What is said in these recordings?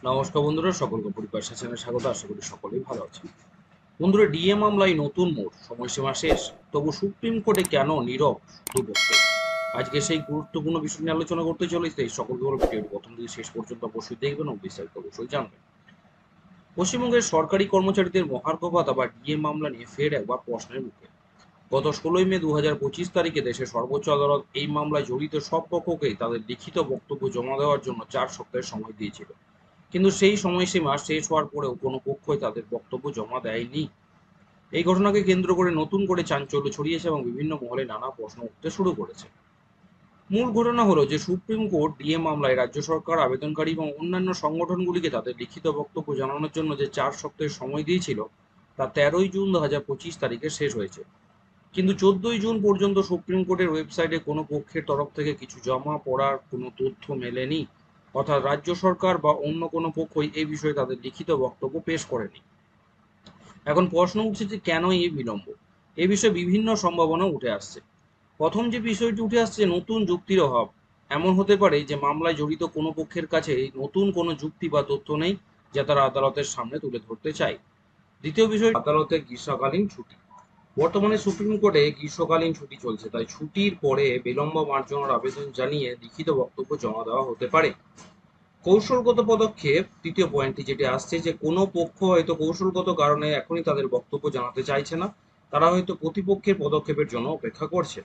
নমস্কার বন্ধুরা, সকলকে পরিবার চ্যানেলে স্বাগত। আশা করি সকলেই ভালো আছেন। বন্ধুরা, ডিএ মামলায় নতুন মোড়, সময়সীমা শেষ, তবু সুপ্রিম কোর্টে কেন নীরব দুপক্ষ? আজকে সেই গুরুত্বপূর্ণ বিষয় নিয়ে আলোচনা করতে চলেছি, তাই সকলকে বলব ভিডিওটি প্রথম থেকে শেষ পর্যন্ত অবশ্যই দেখবেন ও বিস্তারিত অবশ্যই জানবেন। পশ্চিমবঙ্গের সরকারি কর্মচারীদের মহার্ঘ ভাতা বা ডিএ মামলা নিয়ে ফের একবার প্রশ্নের মুখে। গত 16 মে 2025 তারিখে দেশের সর্বোচ্চ আদালত এই মামলায় জড়িত সব পক্ষকেই তাদের লিখিত বক্তব্য জমা দেওয়ার জন্য 4 সপ্তাহের সময় দিয়েছিল। কিন্তু সেই সময়সীমা শেষ হওয়ার পরেও কোনো পক্ষই তাদের বক্তব্য জমা দেয়নি। এই ঘটনাকে কেন্দ্র করে নতুন করে চাঞ্চল্য ছড়িয়েছে এবং বিভিন্ন মহলে নানা প্রশ্ন উঠতে শুরু করেছে। মূল ঘটনা হলো যে সুপ্রিম কোর্ট ডিএ মামলায় রাজ্য সরকার, আবেদনকারী এবং অন্যান্য সংগঠনগুলিকে তাদের লিখিত বক্তব্য জানানোর জন্য যে 4 সপ্তাহের সময় দিয়েছিল, তা 13ই জুন 2025 তারিখে শেষ হয়েছে। কিন্তু 14ই জুন পর্যন্ত সুপ্রিম কোর্টের ওয়েবসাইটে কোনো পক্ষের তরফ থেকে কিছু জমা পড়ার কোনো তথ্য মেলেনি। অর্থাৎ রাজ্য সরকার বা অন্য কোনো পক্ষই এই বিষয়ে তাদের লিখিত বক্তব্য পেশ করেনি। এখন প্রশ্ন উঠছে যে কেন এই বিলম্ব? এ বিষয়ে বিভিন্ন সম্ভাবনা উঠে আসছে। প্রথম যে বিষয়টি উঠে আসছে, নতুন যুক্তির অভাব। এমন হতে পারে যে মামলায় জড়িত কোনো পক্ষের কাছে নতুন কোনো যুক্তি বা তথ্য নেই, যা তারা আদালতের সামনে তুলে ধরতে চায়। দ্বিতীয় বিষয়, আদালতের গ্রীষ্মকালীন ছুটি। বর্তমানে সুপ্রিম কোর্টে গ্রীষ্মকালীন ছুটি চলছে, তাই ছুটির পরে বিলম্ব মার্জনার আবেদন জানিয়ে লিখিত বক্তব্য জমা দেওয়া হতে পারে। কৌশলগত পদক্ষেপ, তৃতীয় পয়েন্টটি যেটি আসছে, যে কোনো পক্ষ হয়তো কৌশলগত কারণে এখনই তাদের বক্তব্য জানাতে চাইছে না, তারা হয়তো প্রতিপক্ষের পদক্ষেপের জন্য অপেক্ষা করছে।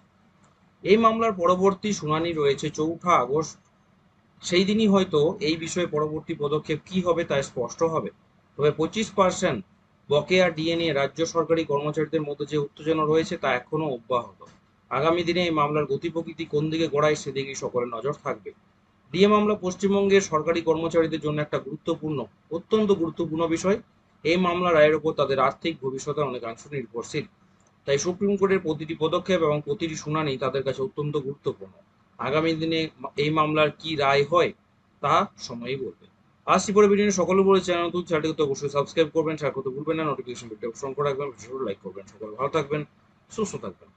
এই মামলার পরবর্তী শুনানি রয়েছে 4 আগস্ট। সেই দিনই হয়তো এই বিষয়ে পরবর্তী পদক্ষেপ কি হবে তা স্পষ্ট হবে। তবে 25% বকেয়া ডিএ নিয়ে রাজ্য সরকারি কর্মচারীদের মধ্যে যে উত্তেজনা রয়েছে তা এখনো অব্যাহত। আগামী দিনে এই মামলার গতি প্রকৃতি কোন দিকে গড়ায় সেদিকেই সকলের নজর থাকবে। ডিএ মামলা পশ্চিমবঙ্গের সরকারি কর্মচারীদের জন্য একটা অত্যন্ত গুরুত্বপূর্ণ বিষয়। এই মামলা রায়ের উপর তাদের আর্থিক ভবিষ্যতের অনেকাংশ নির্ভরশীল। তাই সুপ্রিম কোর্টের প্রতিটি পদক্ষেপ এবং প্রতিটি শুনানি তাদের কাছে অত্যন্ত গুরুত্বপূর্ণ। আগামী দিনে এই মামলার কি রায় হয় তা সময়ই বলবে। আসছি পরে ভিডিও নিয়ে। সকলে বলে চ্যানেলটি অবশ্যই সাবস্ক্রাইব করবেন, শেয়ার করতে ভুলবেন না, নোটিফিকেশন বেলটি অপশন করে রাখবেন, ভিডিওটি লাইক করবেন। সকলে ভালো থাকবেন, সুস্থ থাকবেন।